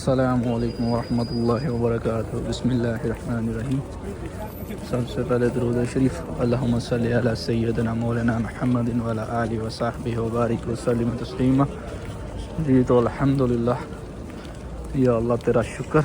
السلام علیکم ورحمۃ اللہ وبرکاتہ۔ بسم اللہ الرحمن الرحیم۔ سب سے پہلے درود شریف اللہم صلی علی سیدنا مولانا محمد وعلی آلہ وصحبہ وبارک وسلم تسلیما۔ جی تو الحمدللہ، یا اللہ تیرا شکر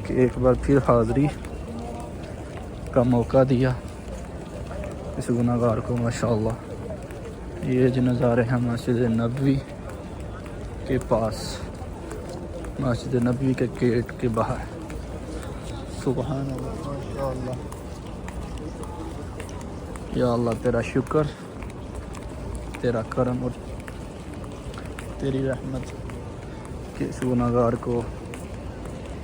کہ ایک بار پھر حاضری کا موقع دیا اس گناہ گار کو۔ ماشاءاللہ یہ جو نظارے ہیں مسجد نبوی کے پاس، مسجد نبوی کے گیٹ کے باہر۔ سبحان اللہ، ماشاءاللہ، یا اللہ تیرا شکر، تیرا کرم اور تیری رحمت کہ اس گناہ گار کو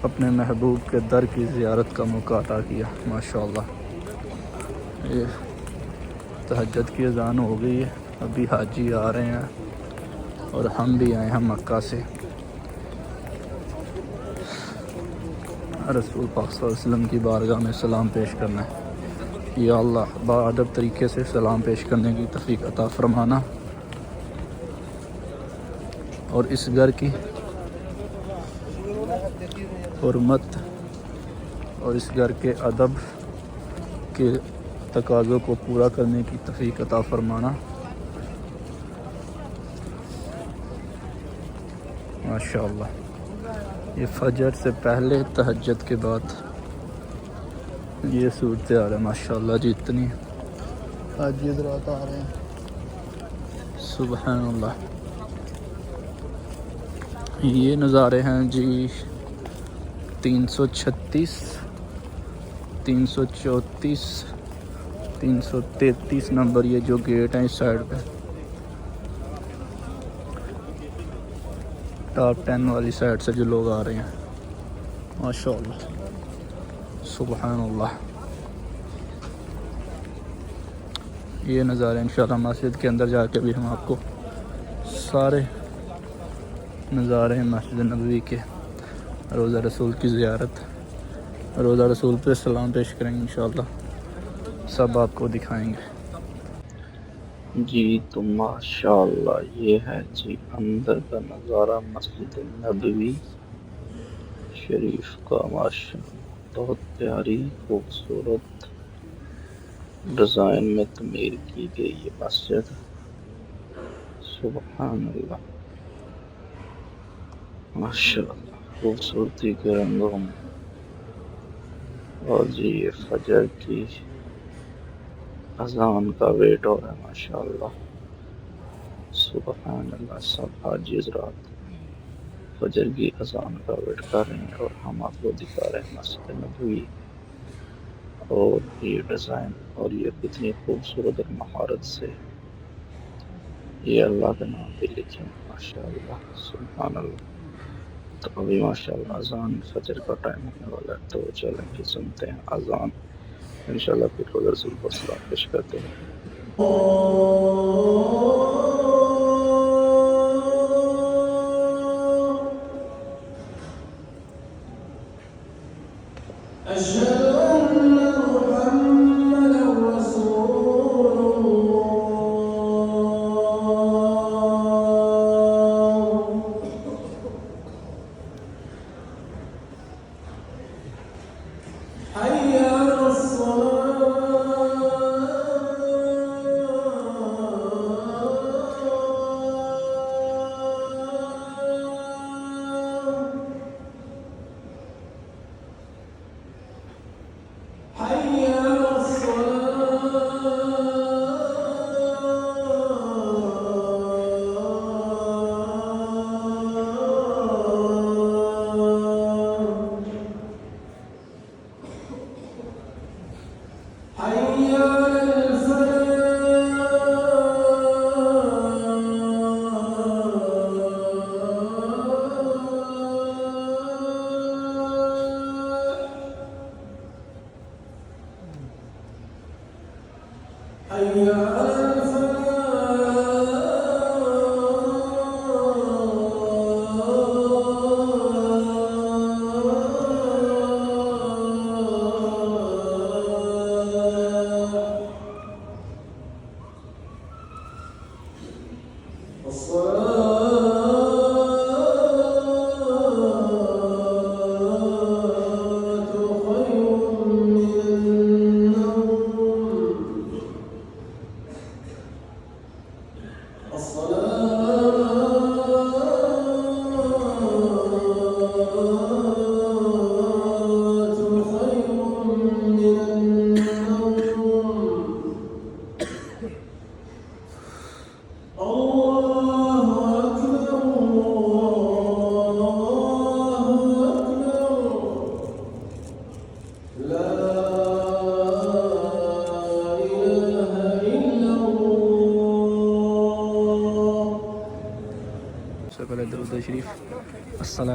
اپنے محبوب کے در کی زیارت کا موقع عطا کیا۔ ماشاءاللہ یہ تہجد کی اذان ہو گئی ہے، ابھی حاجی آ رہے ہیں اور ہم بھی آئے ہیں مکہ سے رسول پاک صلی اللہ علیہ وسلم کی بارگاہ میں سلام پیش کرنا ہے۔ یا اللہ باادب طریقے سے سلام پیش کرنے کی توفیق عطا فرمانا، اور اس گھر کی حرمت اور اس گھر کے ادب کے تقاضوں کو پورا کرنے کی توفیق عطا فرمانا۔ ماشاءاللہ یہ فجر سے پہلے تہجد کے بعد یہ صورتحال ہے۔ ماشاءاللہ جتنی حاجی حضرات آ رہے ہیں، سبحان اللہ۔ یہ نظارے ہیں جی 336، 334، 333 نمبر یہ جو گیٹ ہیں اس سائڈ پہ، ٹاپ 10 والی سائڈ سے جو لوگ آ رہے ہیں۔ ماشاءاللہ سبحان اللہ، یہ نظارے انشاءاللہ مسجد کے اندر جا کے بھی ہم آپ کو سارے نظارے ہیں مسجد نبوی کے، روضہ رسول کی زیارت، روضہ رسول پہ سلام پیش کریں گے انشاءاللہ، سب آپ کو دکھائیں گے۔ جی تو ماشاءاللہ یہ ہے جی اندر کا نظارہ مسجد نبوی شریف کا۔ ماشاءاللہ بہت پیاری خوبصورت ڈیزائن میں تعمیر کی گئی یہ مسجد، سبحان اللہ، ماشاءاللہ خوبصورتی کے رنگوں میں۔ اور جی یہ فجر کی اذان کا ویٹ ہو رہا ہے، ماشاءاللہ سبحان اللہ۔ سب حاجی حضرات فجر کی اذان کا ویٹ کر رہے ہیں اور ہم آپ کو دکھا رہے ہیں مسجد نبوی اور یہ ڈیزائن، اور یہ کتنی خوبصورت اور مہارت سے یہ اللہ کے نام پہ لکھیں، ماشاءاللہ سبحان اللہ۔ تو ابھی ماشاءاللہ اذان فجر کا ٹائم ہونے والا ہے، تو چلیں کہ سنتے ہیں اذان، انشاءاللہ پھر روضہ رسول پر سلام پیش کرتے ہیں۔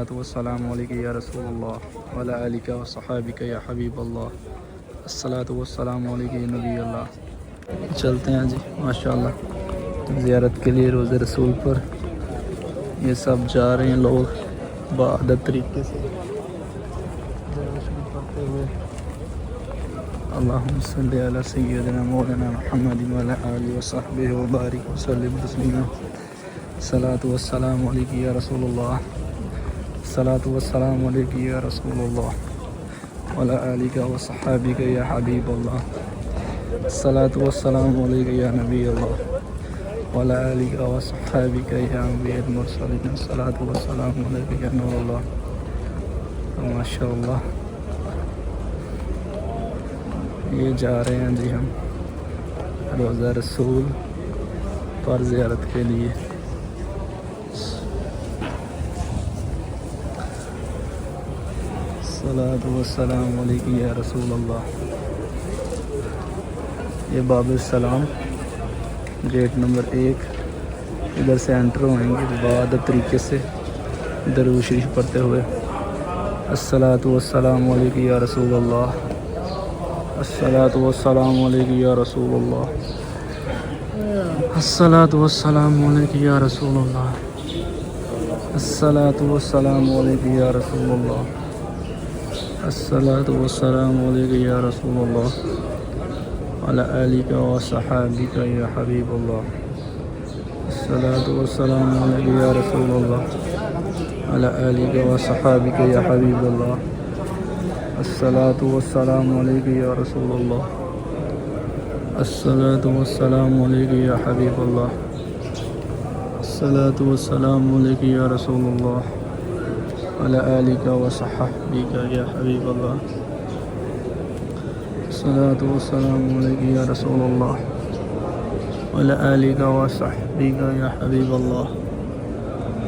الصلاة والسلام علیک یا رسول اللہ وعلی آلک و صحابک یا حبیب اللہ الصلاة والسلام علیک یا نبی اللہ. چلتے ہیں جی ماشاءاللہ زیارت کے لیے روضہ رسول پر. یہ سب جا رہے ہیں لوگ باعادت طریقے سے پڑھتے ہوئے. اللہم صلی علی سیدنا مولانا محمد وعلی آلہ وصحبہ وبارک وسلم تسلیما. الصلاة والسلام علیک یا رسول اللہ الصلاة والسلام علیک یا رسول اللہ وعلی آلک وصحابک یا حبیب اللہ. الصلاة والسلام علیک یا نبی اللہ وعلی آلک وصحابک یا انبیاء المرسلین. الصلاة والسلام علیک یا نور اللہ. ماشاءاللہ یہ جا رہے ہیں جی ہم روضہ رسول پر زیارت کے لیے. الصلاة والسلام علیک یا رسول اللہ. یہ باب السلام گیٹ نمبر 1 ادھر سے انٹر ہوئیں گے باعادت طریقے سے درود شریف پڑھتے ہوئے. الصلاة والسلام علیک یا رسول اللہ الصلاة والسلام علیک یا رسول اللہ الصلاة والسلام علیک یا رسول اللہ الصلاة والسلام علیک یا رسول اللہ الصلاة والسلام علیک یا رسول اللہ وعلی آلک وصحابک یا حبیب اللہ. الصلاة والسلام علیک یا رسول اللہ وعلی آلک وصحابک یا حبیب اللہ. الصلاة والسلام علیک یا رسول اللہ الصلاة والسلام علیک یا حبیب اللہ. الصلاة والسلام علیک یا رسول اللہ وعلی آلک وصحبک یا حبیب اللہ. الصلاة والسلام علیک یا رسول اللہ وعلی آلک وصحبک یا حبیب اللہ.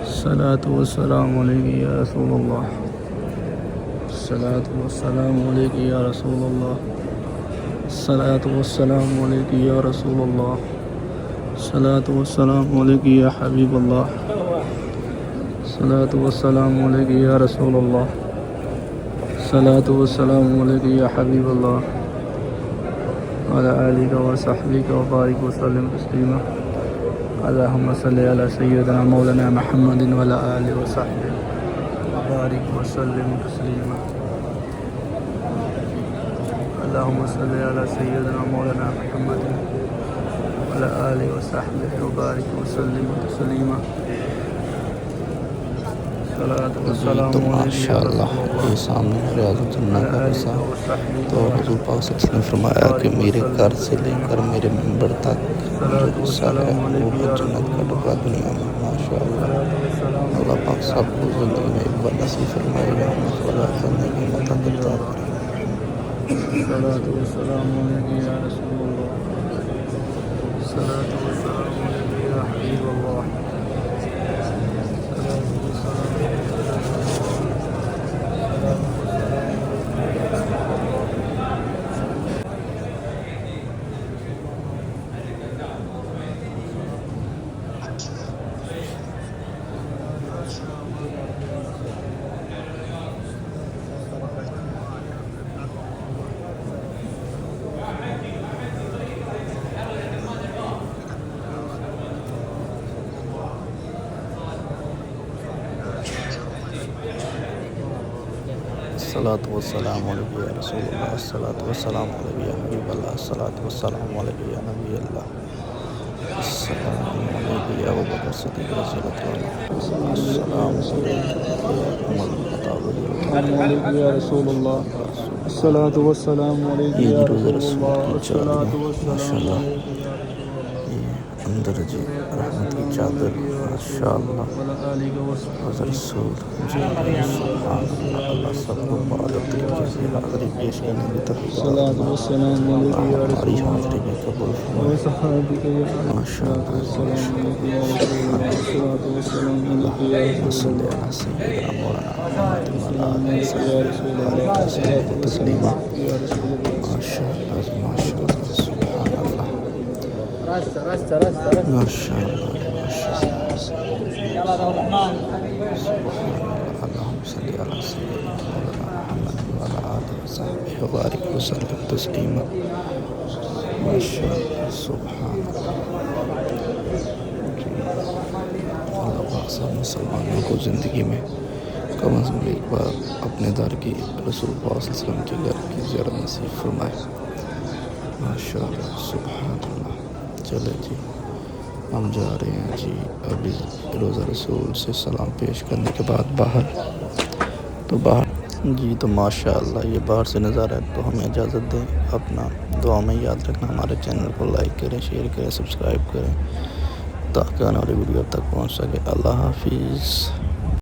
الصلاة والسلام علیک یا رسول اللہ الصلاة والسلام علیک یا رسول اللہ الصلاة والسلام علیک یا رسول اللہ الصلاة والسلام علیک یا حبیب اللہ. الصلاة والسلام علیک یا رسول اللہ الصلاة والسلام علیک یا حبیب اللہ وعلی آلک وصحبک وبارک وسلم تسلیما. اللہم صلی علی سیدنا مولانا محمد وعلی آلہ وصحبہ وبارک وسلم تسلیما. اللہم صلی علی سیدنا مولانا محمد وعلی آلہ وصحبہ وبارک وسلم تسلیما. تو ماشاءاللہ یہ سامنے ریاضۃ النبی کا حصہ. تو حضور پاک صلی اللہ علیہ وسلم نے فرمایا کہ میرے گھر سے لے کر میرے منبر تک جو حصہ ہے وہ جنت کا ٹکڑا دنیا میں. ماشاءاللہ اللہ پاک سب کو زندگی میں ایک بار نصیب فرمائے گا کرنے کی عطا کرتا ہے. الصلاة والسلام علیک یا رسول اللہ الصلاة والسلام علیک یا حبیب اللہ. الصلاة والسلام علیک یا رسول اللہ الصلاة والسلام علیک یا حبیب اللہ الصلاة والسلام علیک یا نبی اللہ السلام علیک یا ابوبکر صدیق رضی اللہ عنہ السلام علیک یا عمر الخطاب یا رسول اللہ الصلاة والسلام علیک یا رسول اللہ الصلاة والسلام علیک اندر جی رحمت کی چادر ماشاءاللہ روضہ رسول سبحان اللہ. اللہ سب کو باعادت طریقے سے حاضری پیش کرنے کی توفیق الصلاة والسلام علیک یا ہماری رسول حاضری میں قبول فرمائے. وصحابک یا ماشاءاللہ السلام علیک یا رسول اللہ الصلاة والسلام علیک یا رسول صلی اللہ علی سیدنا مولانا محمد وعلی یا رسول اللہ الصلاة تسلیما. والسلام یا رسول اللہ. ماشاءاللہ ماشاءاللہ سبحان اللہ ماشاءاللہ ماشاءاللہ. سبحان اللہ. صل علی سیدنا مولانا محمد وعلی آلہ وصحبہ وبارک وسلم تسلیما ماشاء اللہ سبحان اللہ پاک سب مسلمانوں کو زندگی میں کم از کم ایک بار اپنے در کی رسول پاک صلی اللہ علیہ وسلم کے گھر کی زیارت نصیب فرمائے ماشاء اللہ سبحان اللہ چلے جی ہم جا رہے ہیں جی ابھی روزہ رسول سے سلام پیش کرنے کے بعد باہر جی تو ماشاء اللہ یہ باہر سے نظارہ ہے تو ہمیں اجازت دیں اپنا دعا میں یاد رکھنا ہمارے چینل کو لائک کریں شیئر کریں سبسکرائب کریں تاکہ آنے والی ویڈیو اب تک پہنچ سکے اللہ حافظ